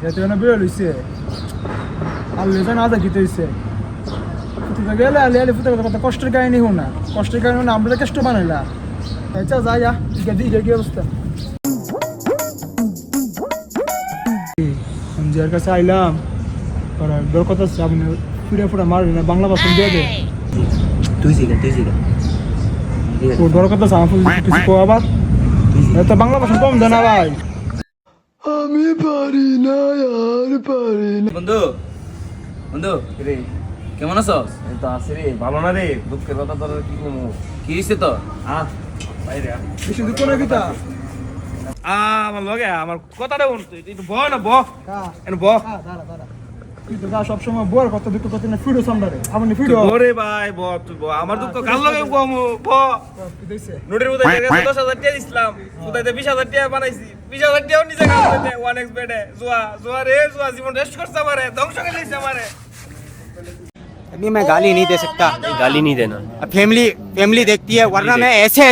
এতে না বের হইছে আল্লাহ জানে আদা কিতে হইছে তুই গেলে আলে ফুটে কথা কষ্টের কাহিনী হো না কষ্টের কাহিনী না আমরা কষ্ট বানাইলা আচ্ছা যা যা দিকে কি অবস্থা যার কাছে আইলাম তোর কথা আপনি ফিরে ফুটা মারবি না বাংলা ভাষণ দিয়ে দে তুই শিখা তোর কথা আমার কিছু কো আবার তো বাংলা ভাষণ কম জানা ভাই আমি পারি না আর পারি না বন্ধু বন্ধু রে কেমন আছস? এই তো আছি রে, ভালো না রে, দুঃখের কথা তোর কি কমু। কি হইছে তো? বাইরে বেশি দুঃখ না কিতা আমার লগে আমার কথাটা শুন তুই একটু বহ না এনে দাঁড়া দাঁড়া তুই তো সবসময় বল কত দুঃখ কত না ফিডো সামনে আপনি ফিডো ওরে ভাই তুই আমার দুঃখ কার লগে কমু কি দিছে নোটের মধ্যে 10,000 টাকা ইসলাম উদাইতে 20,000 টাকা বানাইছি 20,000 টাকাও নিজে কাজ করতে 1x বেডে জুয়া জীবন রেস্ট করতে পারে ধ্বংস করে দিছে আমারে अभी मैं गाली नहीं दे सकता गाली नहीं देना फैमिली देखती है वरना मैं ऐसे